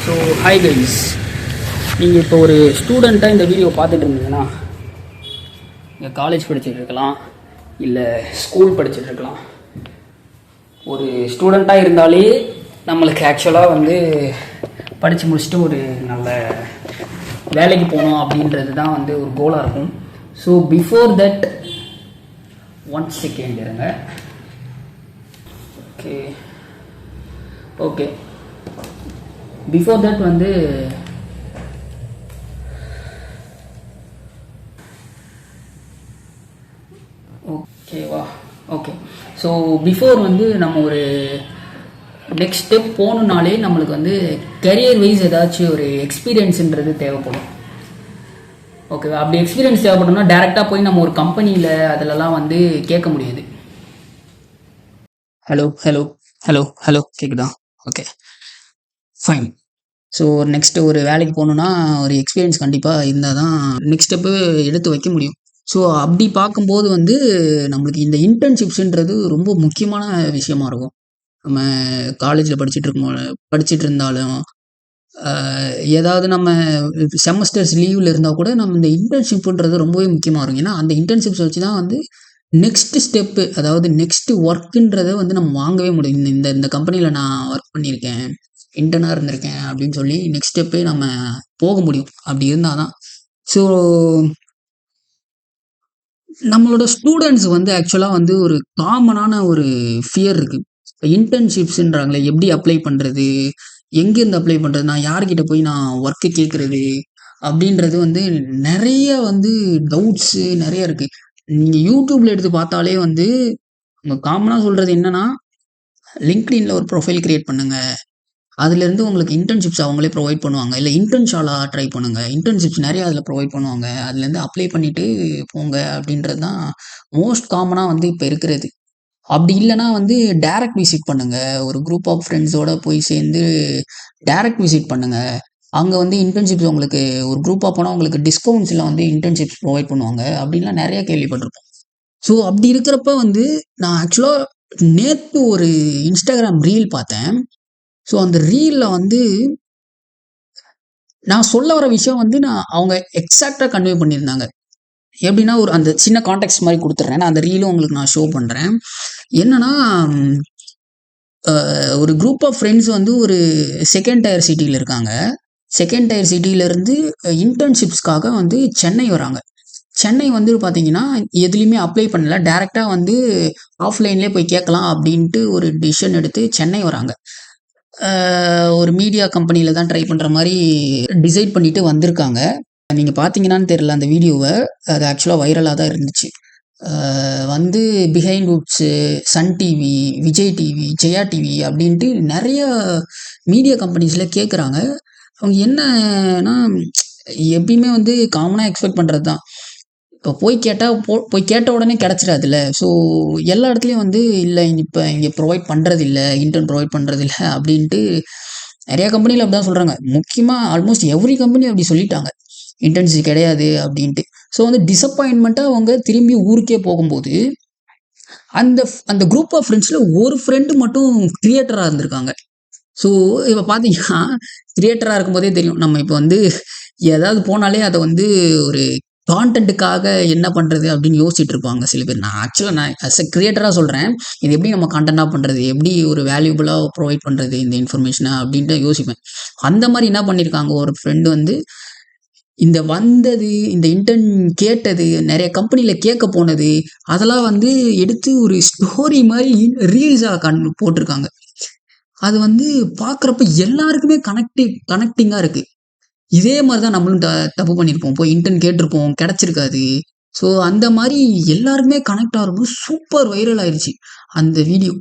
So hi guys, நீங்கள் இப்போ ஒரு ஸ்டூடெண்ட்டாக இந்த வீடியோ பார்த்துட்டு இருந்தீங்கன்னா நீங்கள் காலேஜ் படிச்சுட்டு இருக்கலாம், இல்லை ஸ்கூல் படிச்சுட்டு இருக்கலாம். ஒரு ஸ்டூடெண்ட்டாக இருந்தாலே நம்மளுக்கு ஆக்சுவலாக வந்து படித்து முடிச்சுட்டு ஒரு நல்ல வேலைக்கு போகணும் அப்படின்றது தான் வந்து ஒரு கோலாக இருக்கும். ஸோ பிஃபோர் தட் 1 செகண்ட் இருங்க. ஓகே பிஃபோர் தட் வந்து ஓகேவா ஓகே ஸோ பிஃபோர் வந்து நம்ம ஒரு நெக்ஸ்ட் ஸ்டெப் போகணுன்னாலே நம்மளுக்கு வந்து கரியர் வைஸ் ஏதாச்சும் ஒரு எக்ஸ்பீரியன்ஸுன்றது தேவைப்படும். ஓகேவா? அப்படி எக்ஸ்பீரியன்ஸ் தேவைப்பட்டோம்னா டேரெக்டாக போய் நம்ம ஒரு கம்பெனியில் அதிலலாம் வந்து கேட்க முடியாது. ஹலோ ஹலோ ஹலோ ஹலோ கேட்குதா? Okay fine. ஸோ நெக்ஸ்ட்டு ஒரு வேலைக்கு போகணுன்னா ஒரு எக்ஸ்பீரியன்ஸ் கண்டிப்பாக இருந்தால் தான் நெக்ஸ்ட் ஸ்டெப்பு எடுத்து வைக்க முடியும். ஸோ அப்படி பார்க்கும்போது வந்து நம்மளுக்கு இந்த இன்டர்ன்ஷிப்ஸுன்றது ரொம்ப முக்கியமான விஷயமா இருக்கும். நம்ம காலேஜில் படிச்சுட்டு இருந்தாலும் ஏதாவது நம்ம செமஸ்டர்ஸ் லீவில் இருந்தால் கூட நம்ம இந்த இன்டர்ன்ஷிப்புன்றது ரொம்பவே முக்கியமாக இருக்கும். ஏன்னா அந்த இன்டர்ன்ஷிப்ஸ் வச்சு தான் வந்து நெக்ஸ்ட் ஸ்டெப்பு, அதாவது நெக்ஸ்ட் ஒர்க்குன்றதை வந்து நம்ம வாங்கவே முடியும். இந்த இந்த கம்பெனியில் நான் ஒர்க் பண்ணியிருக்கேன், இன்டர்னாக இருந்திருக்கேன் அப்படின்னு சொல்லி நெக்ஸ்ட் ஸ்டெப்பே நம்ம போக முடியும். அப்படி இருந்தால் தான். ஸோ நம்மளோட ஸ்டூடெண்ட்ஸ் வந்து ஆக்சுவலாக வந்து ஒரு காமனான ஒரு ஃபியர் இருக்குது. இன்டர்ன்ஷிப்ஸுன்றாங்களே, எப்படி அப்ளை பண்ணுறது, எங்கேருந்து அப்ளை பண்ணுறது, நான் யார்கிட்ட போய் நான் ஒர்க்கு கேட்குறது அப்படின்றது வந்து நிறைய வந்து டவுட்ஸு நிறைய இருக்குது. நீங்கள் யூடியூப்பில் எடுத்து பார்த்தாலே வந்து அவங்க காமனாக சொல்கிறது என்னென்னா, லிங்க்டின்ல ஒரு ப்ரொஃபைல் க்ரியேட் பண்ணுங்கள், அதுலேருந்து உங்களுக்கு இன்டர்ன்ஷிப்ஸ் அவங்களே ப்ரொவைட் பண்ணுவாங்க, இல்லை இன்டர்ன்ஷாலா ட்ரை பண்ணுங்கள், இன்டர்ன்ஷிப்ஸ் நிறையா அதில் ப்ரொவைட் பண்ணுவாங்க, அதுலேருந்து அப்ளை பண்ணிவிட்டு போங்க அப்படின்றது தான் மோஸ்ட் காமனாக வந்து இப்போ இருக்கிறது. அப்படி இல்லைனா வந்து டைரக்ட் விசிட் பண்ணுங்கள், ஒரு குரூப் ஆஃப் ஃப்ரெண்ட்ஸோடு போய் சேர்ந்து டைரக்ட் விசிட் பண்ணுங்கள். அங்கே வந்து இன்டர்ன்ஷிப்ஸ் உங்களுக்கு ஒரு குரூப்பாக போனால் உங்களுக்கு டிஸ்கவுண்ட்ஸில் வந்து இன்டர்ன்ஷிப்ஸ் ப்ரொவைட் பண்ணுவாங்க அப்படின்லாம் நிறையா கேள்விப்பட்டிருப்போம். ஸோ அப்படி இருக்கிறப்ப வந்து நான் ஆக்சுவலாக நேற்று ஒரு இன்ஸ்டாகிராம் ரீல் பார்த்தேன். ஸோ அந்த ரீலில் வந்து நான் சொல்ல வர விஷயம் வந்து அவங்க எக்ஸாக்டாக கன்வே பண்ணியிருந்தாங்க. எப்படின்னா ஒரு அந்த சின்ன கான்டெக்ட் மாதிரி கொடுத்துட்றேன். நான் அந்த ரீலும் உங்களுக்கு நான் ஷோ பண்ணுறேன். என்னன்னா, ஒரு குரூப் ஆஃப் ஃப்ரெண்ட்ஸ் வந்து ஒரு செகண்ட் டயர் சிட்டியில் இருக்காங்க. செகண்ட் டயர் சிட்டியிலேருந்து இன்டர்ன்ஷிப்ஸ்க்காக வந்து சென்னை வராங்க. சென்னை வந்து பார்த்தீங்கன்னா எதுலேயுமே அப்ளை பண்ணல, டேரெக்டாக வந்து ஆஃப்லைன்லேயே போய் கேட்கலாம் அப்படின்ட்டு ஒரு டிசிஷன் எடுத்து சென்னை வராங்க. ஒரு மீடியா கம்பெனியில் தான் ட்ரை பண்ணுற மாதிரி டிசைட் பண்ணிவிட்டு வந்திருக்காங்க. நீங்கள் பார்த்தீங்கன்னான்னு தெரியல அந்த வீடியோவை, அது ஆக்சுவலாக வைரலாக தான் இருந்துச்சு. வந்து behind woods, Sun TV, Vijay TV, Jaya TV அப்படின்ட்டு நிறைய மீடியா கம்பெனிஸில் கேட்குறாங்க. அவங்க என்னன்னா, எப்பயுமே வந்து காமனாக எக்ஸ்பெக்ட் பண்ணுறது தான். இப்போ போய் கேட்ட உடனே கிடச்சிடாதுல்ல. ஸோ எல்லா இடத்துலையும் வந்து இல்லை, இப்போ இங்கே ப்ரொவைட் பண்ணுறதில்ல, இன்டர்ன் ப்ரொவைட் பண்ணுறதில்ல அப்படின்ட்டு நிறையா கம்பெனியில் அப்படி தான் சொல்கிறாங்க. முக்கியமாக ஆல்மோஸ்ட் எவ்ரி கம்பெனி அப்படி சொல்லிட்டாங்க, இன்டர்ன்ஷிப் கிடையாது அப்படின்ட்டு. ஸோ வந்து டிசப்பாயின்மெண்ட்டாக அவங்க திரும்பி ஊருக்கே போகும்போது அந்த அந்த குரூப் ஆஃப் ஃப்ரெண்ட்ஸில் ஒரு ஃப்ரெண்டு மட்டும் கிரியேட்டராக இருந்திருக்காங்க. ஸோ இப்போ பார்த்தீங்கன்னா, கிரியேட்டராக இருக்கும்போதே தெரியும், நம்ம இப்போ வந்து ஏதாவது போனாலே அதை வந்து ஒரு கான்டென்ட்டுக்காக என்ன பண்ணுறது அப்படின்னு யோசிச்சுட்டு இருப்பாங்க சில பேர். நான் ஆக்சுவலாக ஆஸ் எ கிரியேட்டராக சொல்கிறேன், இது எப்படி நம்ம கான்டென்ட்டாக பண்ணுறது, எப்படி ஒரு வேல்யூபுளாக ப்ரொவைட் பண்ணுறது இந்த இன்ஃபர்மேஷனை அப்படின்ட்டு யோசிப்பேன். அந்த மாதிரி என்ன பண்ணியிருக்காங்க, ஒரு ஃப்ரெண்டு வந்து இந்த வந்தது, இந்த இன்டர்ன் கேட்டது, நிறைய கம்பெனியில் கேட்க போனது, அதெல்லாம் வந்து எடுத்து ஒரு ஸ்டோரி மாதிரி ரீல்ஸாக போட்டிருக்காங்க. அது வந்து பார்க்குறப்ப எல்லாருக்குமே கனெக்டிங்காக இருக்குது. இதே மாதிரி தான் நம்மளும் தப்பு பண்ணியிருப்போம், போய் இன்டர்ன் கேட்டிருப்போம், கிடச்சிருக்காது. ஸோ அந்த மாதிரி எல்லாருக்குமே கனெக்ட் ஆகும்போது சூப்பர் வைரல் ஆயிடுச்சு அந்த வீடியோ.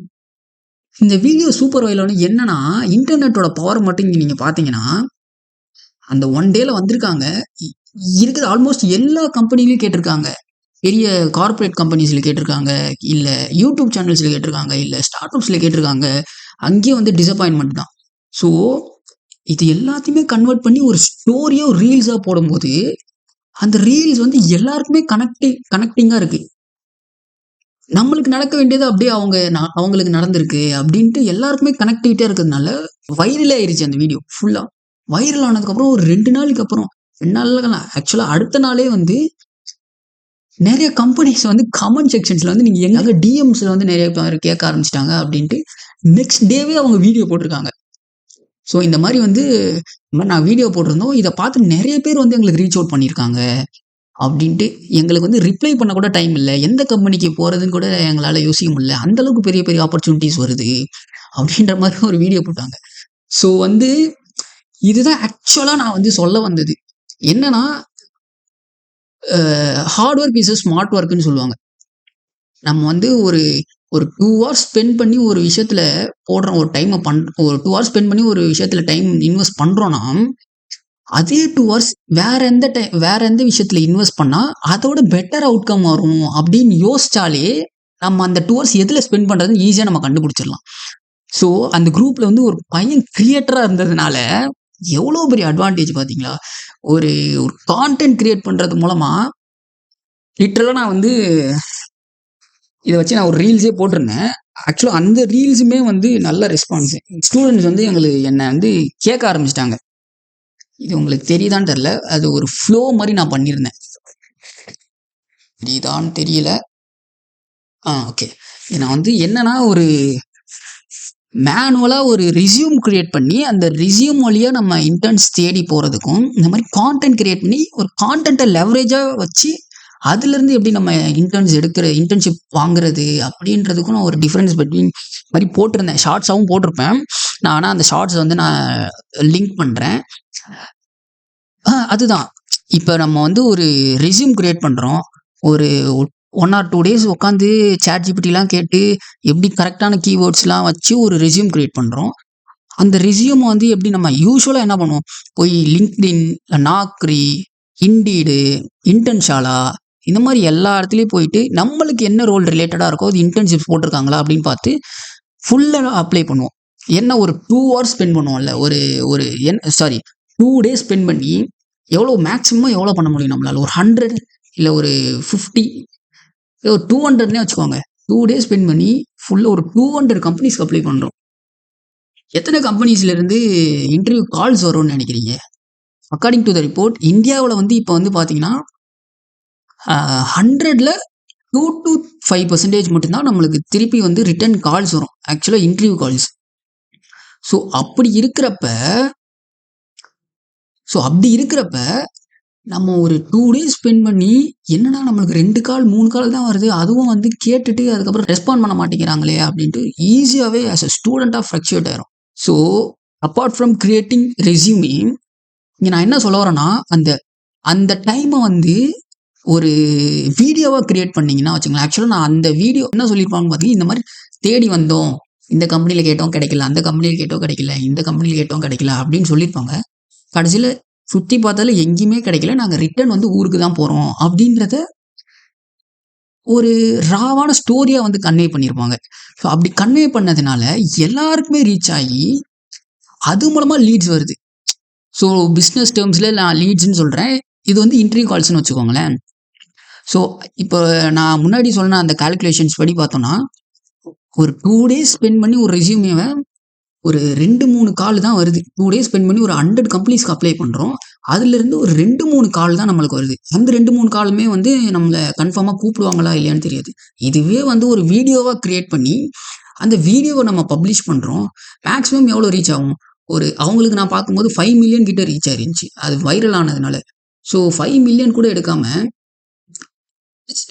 இந்த வீடியோ சூப்பர் வைரல் ஆனது என்னன்னா, இன்டர்நெட்டோட பவர் மட்டும் இங்கே நீங்கள் பார்த்தீங்கன்னா, அந்த 1 டேல வந்திருக்காங்க. இருக்குது ஆல்மோஸ்ட் எல்லா கம்பெனிலையும் கேட்டிருக்காங்க. பெரிய கார்ப்பரேட் கம்பெனிஸில் கேட்டிருக்காங்க, இல்லை யூடியூப் சேனல்ஸில் கேட்டிருக்காங்க, இல்லை ஸ்டார்ட் அப்ஸில் கேட்டிருக்காங்க. அங்கேயும் வந்து டிசப்பாயின்மெண்ட் தான். ஸோ இது எல்லாத்தையுமே கன்வெர்ட் பண்ணி ஒரு ஸ்டோரியாக ஒரு ரீல்ஸாக போடும்போது அந்த ரீல்ஸ் வந்து எல்லாருக்குமே கனெக்டிங்காக இருக்குது. நம்மளுக்கு நடக்க வேண்டியது அப்படியே அவங்களுக்கு நடந்திருக்கு அப்படின்ட்டு எல்லாருக்குமே கனெக்டிவிட்டியாக இருக்கிறதுனால வைரலே ஆயிருச்சு அந்த வீடியோ ஃபுல்லாக. வைரல் ஆனதுக்கப்புறம் ஒரு 2 நாளுக்கு அப்புறம் 2 நாள்ல ஆக்சுவலா அடுத்த நாளே வந்து நெறைய கம்பெனிஸ் வந்து கமெண்ட் செக்ஷன்ஸ்ல வந்து நீங்க எங்க டிஎம்ஸ்ல வந்து நெறைய பேர் கேட்க ஆரம்பிச்சுட்டாங்க அப்படின்ட்டு நெக்ஸ்ட் டேவே அவங்க வீடியோ போட்டிருக்காங்க. ஸோ இந்த மாரி வந்து இந்த மாரி நான் வீடியோ போட்டிருந்தோம். இத பார்த்து நெறைய பேர் வந்து எங்களுக்கு ரீச் அவுட் பண்ணியிருக்காங்க அப்படின்ட்டு. எங்களுக்கு வந்து ரிப்ளை பண்ண கூட டைம் இல்ல. எந்த கம்பெனிக்கு போறதுன்னு கூட எங்களால யோசிக்க முடியல. அந்த அளவுக்கு பெரிய பெரிய ஆப்பர்ச்சுனிட்டீஸ் வருது அப்படின்ற மாரி ஒரு வீடியோ போட்டாங்க. ஸோ வந்து இதுதான் ஆக்சுவலா நான் வந்து சொல்ல வந்தது. என்னன்னா ஹார்ட் ஒர்க் இஸ் ஸ்மார்ட் ஒர்க்ன்னு சொல்லுவாங்க. நம்ம வந்து ஒரு ஒரு 2 ஹார்ஸ் ஸ்பெண்ட் பண்ணி ஒரு விஷயத்துல போடுறோம். ஒரு 2 ஹார்ஸ் ஸ்பெண்ட் பண்ணி ஒரு விஷயத்துல டைம் இன்வெஸ்ட் பண்றோம்னா, அதே 2 ஹார்ஸ் வேற எந்த விஷயத்துல இன்வெஸ்ட் பண்ணா அதோட பெட்டர் அவுட்கம் வரும் அப்படின்னு யோசிச்சாலே, நம்ம அந்த 2 ஹார்ஸ் எதுல ஸ்பெண்ட் பண்றதுன்னு ஈஸியா நம்ம கண்டுபிடிச்சிடலாம். ஸோ அந்த குரூப்ல வந்து ஒரு பையன் கிரியேட்டரா இருந்ததுனால எவ்வளோ பெரிய அட்வான்டேஜ் பார்த்தீங்களா? ஒரு ஒரு கான்டென்ட் கிரியேட் பண்றது மூலமா லிட்டரலா நான் வந்து இத வச்சு நான் ஒரு ரீல்ஸே போட்டிருந்தேன். ஆக்சுவலா அந்த ரீல்ஸுமே வந்து நல்ல ரெஸ்பான்ஸ். ஸ்டூடண்ட்ஸ் வந்து என்ன வந்து கேட்க ஆரம்பிச்சுட்டாங்க. இது உங்களுக்கு தெரியுதான்னு தெரியல. அது ஒரு ஃப்ளோ மாரி நான் பண்ணியிருந்தேன். தெரியுதான்னு தெரியல. ஓகே. நான் வந்து என்னன்னா ஒரு மேனுவலா ஒரு ரெஸ்யூம் கிரியேட் பண்ணி, அந்த ரெஸ்யூம் வழியா நம்ம இன்டர்ன்ஸ் தேடி போறதுக்கும், இந்த மாரி கான்டென்ட் கிரியேட் பண்ணி ஒரு கான்டென்ட்ட லெவரேஜா வச்சு, அதிலிருந்து எப்படி நம்ம இன்டர்ன்ஷிப் வாங்குறது அப்படின்றதுக்கும் நான் ஒரு டிஃபரன்ஸ் பிட்வீன் மாரி போட்டிருந்தேன். ஷார்ட்ஸாவும் போட்டிருப்பேன். நான் ஆனா அந்த ஷார்ட்ஸ் வந்து நான் லிங்க் பண்றேன். அதுதான். இப்ப நம்ம வந்து ஒரு ரெஸ்யூம் கிரியேட் பண்றோம். ஒரு 1 ஆர் 2 டேஸ் உட்காந்து ChatGPTலாம் கேட்டு, எப்படி கரெக்ட்டான கீவேர்ட்ஸ்லாம் வச்சு ஒரு ரெஸ்யூம் கிரியேட் பண்றோம். அந்த ரெஸ்யூம வந்து எப்படி நம்ம யூசுவலா என்ன பண்ணுவோம்? போய் LinkedIn, Naukri, Indeed, Internshala இந்த மாரி எல்லா இடத்துலயும் போயிட்டு, நம்மளுக்கு என்ன ரோல் ரிலேட்டடா இருக்கோ, அது இன்டர்ன்ஷிப்ஸ் போட்டிருக்காங்களா அப்படின்னு பார்த்து, ஃபுல்லா அப்ளை பண்ணுவோம். என்ன ஒரு 2 ஹார்ஸ் ஸ்பெண்ட் பண்ணுவோம்ல. ஒரு ஒரு 2 டேஸ் ஸ்பெண்ட் பண்ணி, மேக்ஸிமம் எவ்வளோ பண்ண முடியும் நம்மளால? ஒரு 100 இல்ல ஒரு 50 ஒரு 200ன்னே வச்சுக்கோங்க. 2 டேஸ் ஸ்பெண்ட் பண்ணி ஃபுல்லா ஒரு 200 கம்பெனிஸ்க்கு அப்ளை பண்றோம். எத்தனை கம்பெனிஸ்ல இருந்து இன்டர்வியூ கால்ஸ் வரும்னு நினைக்கிறீங்க? அக்கார்டிங் டு த ரிப்போர்ட் இந்தியாவுல வந்து இப்ப வந்து பார்த்தீங்கன்னா, 100ல 2-5% மட்டும் தான் நம்மளுக்கு திருப்பி வந்து ரிட்டர்ன் கால்ஸ் வரும். ஆக்சுவலா இன்டர்வியூ கால்ஸ். ஸோ அப்படி இருக்கிறப்ப நம்ம ஒரு 2 டேஸ் ஸ்பெண்ட் பண்ணி, என்னடா நம்மளுக்கு 2 கால், 3 கால் தான் வருது. அதுவும் வந்து கேட்டுட்டு அதுக்கப்புறம் ரெஸ்பாண்ட் பண்ண மாட்டேங்கிறாங்களே அப்படின்ட்டு ஈஸியாவே ஆஸ் எ ஸ்டூடெண்ட்டா ஃப்ரக்சுவேட் ஆயிரும். So apart from creating resume, இங்க நான் என்ன சொல்ல வரேன்னா, அந்த அந்த டைம வந்து ஒரு வீடியோவா கிரியேட் பண்ணீங்கன்னா வச்சுக்கங்களேன். ஆக்சுவலா நான் அந்த வீடியோ என்ன சொல்லியிருப்பாங்கன்னு பார்த்தீங்கன்னா, இந்த மாரி தேடி வந்தோம். இந்த கம்பெனில கேட்டோம் கிடைக்கல. அந்த கம்பெனில கேட்டோம் கிடைக்கல. இந்த கம்பெனில கேட்டோம் கிடைக்கல அப்படின்னு சொல்லியிருப்பாங்க. கடைசியில சுத்தி பார்த்தாலும் எங்கேயுமே கிடைக்கல. நாங்க ரிட்டர்ன் வந்து ஊருக்கு தான் போறோம் அப்படின்றத ஒரு ராவான ஸ்டோரியா வந்து கன்வே பண்ணியிருப்பாங்க. ஸோ அப்படி கன்வே பண்ணதுனால எல்லாருக்குமே ரீச் ஆகி, அது மூலமா லீட்ஸ் வருது. ஸோ பிசினஸ் டெர்ம்ஸ்ல நான் லீட்ஸ்ன்னு சொல்றேன். இது வந்து இன்டர்வியூ கால்ஸ்ன்னு வச்சுக்கோங்களேன். ஸோ இப்போ நான் முன்னாடி சொன்ன அந்த கால்குலேஷன்ஸ் படி பார்த்தோம்னா, ஒரு 2 டேஸ் ஸ்பெண்ட் பண்ணி ஒரு ரெஸ்யூமேவ ஒரு 2, 3 கால் தான் வருது. 2 டேஸ் ஸ்பெண்ட் பண்ணி ஒரு 100 கம்பெனிஸ்க்கு அப்ளை பண்றோம். அதிலிருந்து ஒரு 2, 3 கால் தான் நம்மளுக்கு வருது. அந்த 2, 3 காலுமே வந்து நம்மள கன்ஃபார்மா கூப்பிடுவாங்களா இல்லையான்னு தெரியாது. இதுவே வந்து ஒரு வீடியோவா கிரியேட் பண்ணி, அந்த வீடியோவ நம்ம பப்ளிஷ் பண்றோம். மேக்ஸிமம் எவ்வளோ ரீச் ஆகும்? அவங்களுக்கு நான் பார்க்கும்போது 5 மில்லியன் கிட்ட ரீச் ஆயிருந்துச்சு. அது வைரல் ஆனதுனால. ஸோ 5 மில்லியன் கூட எடுக்காம,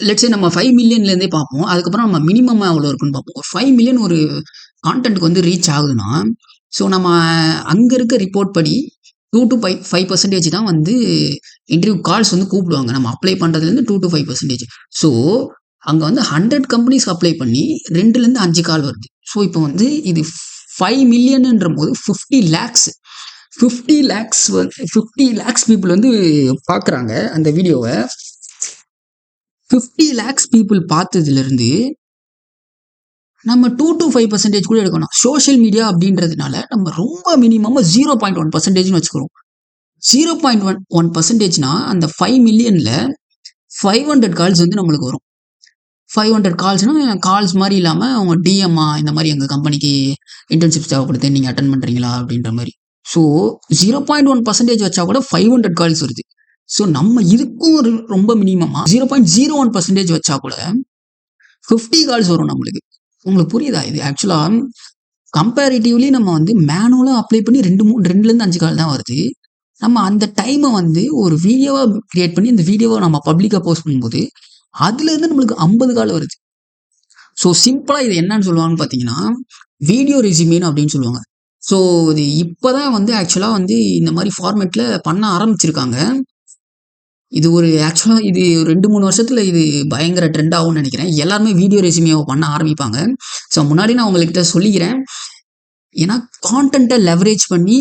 லெட்ஸ் சே நம்ம 5 மில்லியன்லேருந்தே பார்ப்போம். அதுக்கப்புறம் நம்ம மினிமம் எவ்வளோ இருக்குன்னு பார்ப்போம். ஒரு 5 மில்லியன் ஒரு கான்டென்ட்க்கு வந்து ரீச் ஆகுதுன்னா, ஸோ நம்ம அங்க இருக்க ரிப்போர்ட் படி 2-5% தான் வந்து இன்டர்வியூ கால்ஸ் வந்து கூப்பிடுவாங்க. நம்ம அப்ளை பண்றதுலேருந்து 2-5%. ஸோ அங்க வந்து 100 கம்பெனிஸ்க்கு அப்ளை பண்ணி 2லேருந்து 5 கால் வருது. ஸோ இப்போ வந்து இது 5 மில்லியன்ன்றபோது 50 லேக்ஸ் 50 லேக்ஸ் 50 லேக்ஸ் பீப்புள் வந்து பார்க்குறாங்க அந்த வீடியோவ. 50 லேக்ஸ் பீப்புள் பார்த்ததுலேருந்து நம்ம 2-5% கூட எடுக்கணும். சோஷியல் மீடியா அப்படின்றதுனால நம்ம ரொம்ப மினிமமா 0.1%ன்னு வச்சுக்கிறோம். 0.1%னா அந்த 5 மில்லியன்ல 500 கால்ஸ் வந்து நம்மளுக்கு வரும். 500 கால்ஸ்னா கால்ஸ் மாரி இல்லாம அவங்க டிஎம்மா இந்த மாரி எங்க கம்பெனிக்கு இன்டர்ன்ஷிப்ஸ் தேவைப்படுது. நீங்க அட்டெண்ட் பண்றீங்களா? அப்படின்ற மாரி. ஸோ 0.1% வச்சா கூட 500 கால்ஸ் வருது. ஸோ நம்ம இதுக்கும் ஒரு ரொம்ப மினிமமாக 0.01% வச்சா கூட 50 கால்ஸ் வரும் நம்மளுக்கு. உங்களுக்கு புரியுதா? இது ஆக்சுவலாக கம்பேரிட்டிவ்லி நம்ம வந்து மேனுவலாக அப்ளை பண்ணி 2லேருந்து 5 கால் தான் வருது. நம்ம அந்த டைமை வந்து ஒரு வீடியோவாக கிரியேட் பண்ணி இந்த வீடியோவை நம்ம பப்ளிக்காக போஸ்ட் பண்ணும்போது அதுலேருந்து நம்மளுக்கு 50 கால் வருது. ஸோ சிம்பிளாக இது என்னன்னு சொல்லுவாங்கன்னு பார்த்தீங்கன்னா வீடியோ ரெசியூமேன்னு அப்படின்னு சொல்லுவாங்க. ஸோ இது இப்போ தான் வந்து ஆக்சுவலாக வந்து இந்த மாதிரி ஃபார்மேட்டில் பண்ண ஆரம்பிச்சிருக்காங்க. இது ஒரு ஆக்சுவலாக இது 2-3 வருஷத்தில் இது பயங்கர ட்ரெண்ட் ஆகும்னு நினைக்கிறேன். எல்லாருமே வீடியோ ரெசியூமேவை பண்ண ஆரம்பிப்பாங்க. ஸோ முன்னாடி நான் உங்கள்கிட்ட சொல்லிக்கிறேன். ஏன்னா கான்டென்ட்டை லெவரேஜ் பண்ணி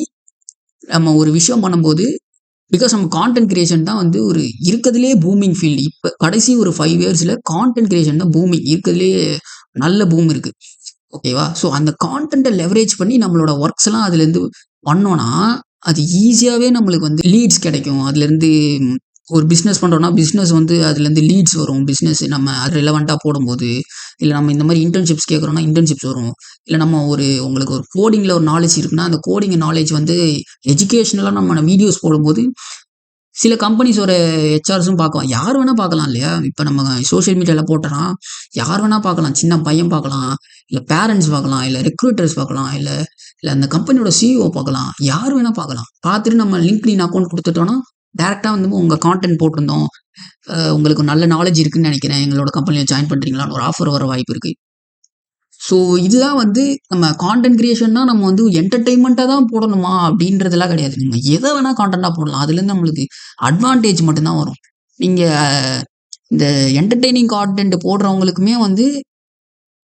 நம்ம ஒரு விஷயம் பண்ணும்போது பிகாஸ் நம்ம கான்டென்ட் கிரியேஷன் தான் வந்து ஒரு இருக்கிறதுலே பூமிங் ஃபீல்டு. இப்போ கடைசி ஒரு 5 இயர்ஸில் கான்டென்ட் கிரியேஷன் தான் பூமிங், இருக்கிறதுலே நல்ல பூம் இருக்குது. ஓகேவா? ஸோ அந்த கான்டென்ட்டை லெவரேஜ் பண்ணி நம்மளோட ஒர்க்ஸ் எல்லாம் அதுலேருந்து பண்ணோன்னா அது ஈஸியாகவே நம்மளுக்கு வந்து லீட்ஸ் கிடைக்கும். அதுலேருந்து ஒரு பிஸ்னஸ் பண்ணுறோன்னா பிஸ்னஸ் வந்து அதுலேருந்து லீட்ஸ் வரும். பிஸ்னஸ் நம்ம அது ரிலவெண்ட்டாக போடும்போது, இல்லை நம்ம இந்த மாதிரி இன்டர்ன்ஷிப்ஸ் கேட்குறோன்னா இன்டர்ன்ஷிப்ஸ் வரும். இல்லை நம்ம உங்களுக்கு ஒரு கோடிங்கில் ஒரு நாலேஜ் இருக்குன்னா அந்த கோடிங் நாலேஜ் வந்து எஜுகேஷ்னலாக நம்ம வீடியோஸ் போடும்போது சில கம்பெனிஸோட ஹெச்ஆர்ஸும் பார்க்கலாம். யார் வேணால் பார்க்கலாம் இல்லையா? இப்போ நம்ம சோஷியல் மீடியாவில் போட்டோன்னா யார் வேணால் பார்க்கலாம். சின்ன பையன் பார்க்கலாம், இல்லை பேரண்ட்ஸ் பார்க்கலாம், இல்லை ரெக்ரூட்டர்ஸ் பார்க்கலாம், இல்லை அந்த கம்பெனியோட சிஇஓ பார்க்கலாம். யார் வேணால் பார்க்கலாம். பார்த்துட்டு நம்ம லிங்க்டின் அக்கௌண்ட் கொடுத்துட்டோன்னா டேரெக்டாக வந்து உங்கள் கான்டென்ட் போட்டிருந்தோம், உங்களுக்கு நல்ல நாலேஜ் இருக்குன்னு நினைக்கிறேன், எங்களோட கம்பெனியில் ஜாயின் பண்ணுறீங்களான்னு ஒரு ஆஃபர் வர வாய்ப்பு இருக்குது. ஸோ இதுதான் வந்து நம்ம கான்டென்ட் கிரியேஷன்னா நம்ம வந்து என்டர்டெயின்மெண்ட்டாக தான் போடணுமா அப்படின்றதெல்லாம் கிடையாது. நீங்கள் எதை வேணால் கான்டென்ட்டாக போடலாம். அதுலேருந்து நம்மளுக்கு அட்வான்டேஜ் மட்டும்தான் வரும். நீங்கள் இந்த என்டர்டெய்னிங் கான்டென்ட் போடுறவங்களுக்குமே வந்து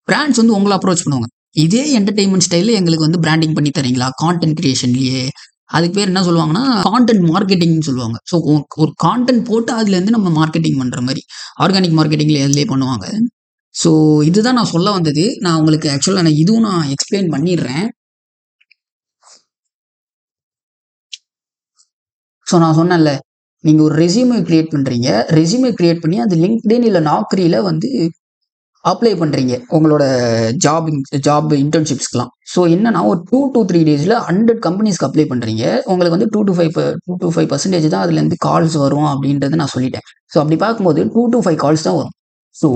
பிராண்ட்ஸ் வந்து உங்களை அப்ரோச் பண்ணுவாங்க. இதே என்டர்டெயின்மெண்ட் ஸ்டைலில் எங்களுக்கு வந்து பிராண்டிங் பண்ணி தரீங்களா கான்டென்ட் கிரியேஷன்லேயே? அதுக்கு பேர் என்ன சொல்லுவாங்கன்னா கான்டென்ட் மார்க்கெட்டிங்னு சொல்லுவாங்க. ஸோ ஒரு கான்டென்ட் போட்டு அதுலேருந்து நம்ம மார்க்கெட்டிங் பண்ணுற மாதிரி ஆர்கானிக் மார்க்கெட்டிங்கில் எதுலேயே பண்ணுவாங்க. ஸோ இதுதான் நான் சொல்ல வந்தது. நான் உங்களுக்கு ஆக்சுவலாக இதுவும் நான் எக்ஸ்பிளைன் பண்ணிடுறேன். ஸோ நான் சொன்னேன்ல, நீங்கள் ஒரு ரெஸ்யூமே கிரியேட் பண்ணுறீங்க. ரெஸ்யூமே கிரியேட் பண்ணி அது லிங்க்டின் இல்லை நாக்ரியில் வந்து அப்ளை பண்ணுறீங்க உங்களோட ஜாப் இன்டர்ன்ஷிப்ஸ்க்குலாம். ஸோ என்னன்னா ஒரு 2 to 3 டேஸில் 100 கம்பெனிஸ்க்கு அப்ளை பண்ணுறீங்க. உங்களுக்கு வந்து 2-5% தான் அதுலேருந்து கால்ஸ் வரும் அப்படின்றத நான் சொல்லிட்டேன். ஸோ அப்படி பார்க்கும்போது 2 to 5 கால்ஸ் தான் வரும். ஸோ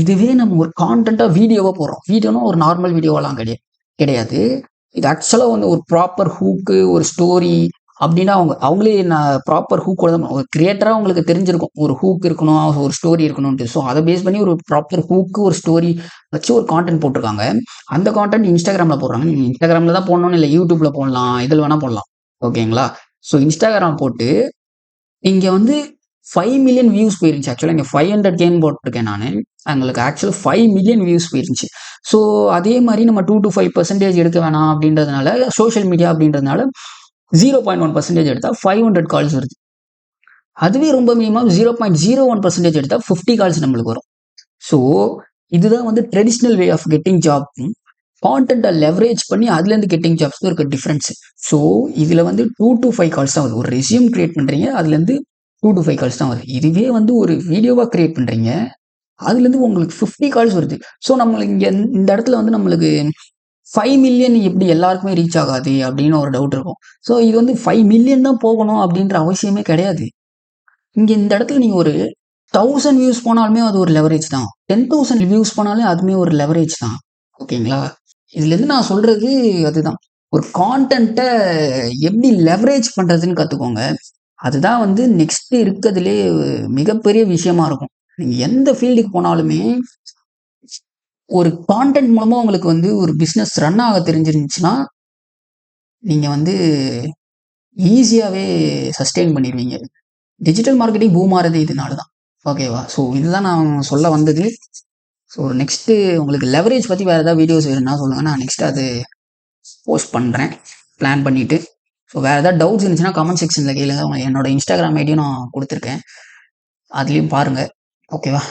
இதுவே நம்ம ஒரு கான்டென்ட்டாக வீடியோவாக போடுறோம். வீடியோனா ஒரு நார்மல் வீடியோவெல்லாம் கிடையாது. இது ஆக்சுவலாக வந்து ஒரு ப்ராப்பர் ஹூக்கு, ஒரு ஸ்டோரி அப்படின்னா அவங்களே நான் ப்ராப்பர் ஹூக்கோட தான் ஒரு கிரியேட்டராக அவங்களுக்கு தெரிஞ்சிருக்கும். ஒரு ஹூக் இருக்கணும், ஒரு ஸ்டோரி இருக்கணும்ட்டு. ஸோ அதை பேஸ் பண்ணி ஒரு ப்ராப்பர் ஹூக்கு, ஒரு ஸ்டோரி வச்சு ஒரு கான்டென்ட் போட்டிருக்காங்க. அந்த கான்டென்ட் இன்ஸ்டாகிராமில் போடுறாங்க. நீங்கள் இன்ஸ்டாகிராமில் தான் போடணும்னு இல்லை, யூடியூப்பில் போடலாம், இதில் வேணால் போடலாம். ஓகேங்களா? ஸோ இன்ஸ்டாகிராம் போட்டு இங்கே வந்து 5 மில்லியன் வியூஸ் போயிருந்துச்சு. ஆக்சுவலாக இங்கே 500K போட்டிருக்கேன் நான். எங்களுக்கு ஆக்சுவலாக 5 மில்லியன் வியூஸ் போயிருந்துச்சு. ஸோ அதே மாதிரி நம்ம 2-5% எடுக்க வேணாம் அப்படின்றதுனால சோஷியல் மீடியா அப்படின்றதுனால 0.1% எடுத்தால் 500 கால்ஸ் வருது. அதுவே ரொம்ப மினிமம் 0.01% எடுத்தால் 50 கால்ஸ் நம்மளுக்கு வரும். ஸோ இதுதான் வந்து traditional way of getting job. கான்டென்ட்டை லெவரேஜ் பண்ணி அதுலேருந்து கெட்டிங் ஜாப்ஸ்க்கு இருக்க டிஃப்ரென்ஸ். ஸோ இதில் வந்து 2 to 5 கால்ஸ் தான் வருது. ஒரு ரெஸ்யூம் கிரியேட் பண்ணுறீங்க, அதுலேருந்து 2 to 5 கால்ஸ் தான் வருது. இதுவே வந்து ஒரு வீடியோவாக கிரியேட் பண்ணுறீங்க, அதுலேருந்து உங்களுக்கு 50 கால்ஸ் வருது. ஸோ நம்மளுக்கு இங்கே இந்த இடத்துல வந்து நம்மளுக்கு 5 மில்லியன் எப்படி எல்லாருக்குமே ரீச் ஆகாது அப்படின்னு ஒரு டவுட் இருக்கும். ஸோ இது வந்து 5 மில்லியன் தான் போகணும் அப்படின்ற அவசியமே கிடையாது. இங்கே இந்த இடத்துல நீங்கள் ஒரு 1000 வியூஸ் போனாலுமே அது ஒரு லெவரேஜ் தான். 10,000 வியூஸ் போனாலும் அதுவுமே ஒரு லெவரேஜ் தான். ஓகேங்களா? இதுலேருந்து நான் சொல்கிறது அதுதான். ஒரு கான்டென்ட்டை எப்படி லெவரேஜ் பண்ணுறதுன்னு கற்றுக்கோங்க. அதுதான் வந்து நெக்ஸ்ட் இருக்கிறதுலே மிகப்பெரிய விஷயமா இருக்கும். நீங்கள் எந்த ஃபீல்டுக்கு போனாலுமே ஒரு கான்டென்ட் மூலமாக உங்களுக்கு வந்து ஒரு பிஸ்னஸ் ரன் ஆக தெரிஞ்சிருந்துச்சுன்னா நீங்கள் வந்து ஈஸியாகவே சஸ்டெயின் பண்ணிடுவீங்க. டிஜிட்டல் மார்க்கெட்டிங் பூம் ஆகிறது இதனால தான். ஓகேவா? ஸோ இதுதான் நான் சொல்ல வந்தது. ஸோ நெக்ஸ்ட்டு உங்களுக்கு லெவரேஜ் பற்றி வேறு ஏதாவது வீடியோஸ் வேணும்னா சொல்லுங்கள், நான் நெக்ஸ்ட்டு அது போஸ்ட் பண்ணுறேன் பிளான் பண்ணிவிட்டு. ஸோ வேறு ஏதாவது டவுட்ஸ் இருந்துச்சுன்னா கமெண்ட் செக்ஷனில் கேளுங்க. என்னோட இன்ஸ்டாகிராம் ஐடியும் நான் கொடுத்துருக்கேன், அதுலேயும் பாருங்கள். ஓகேவா?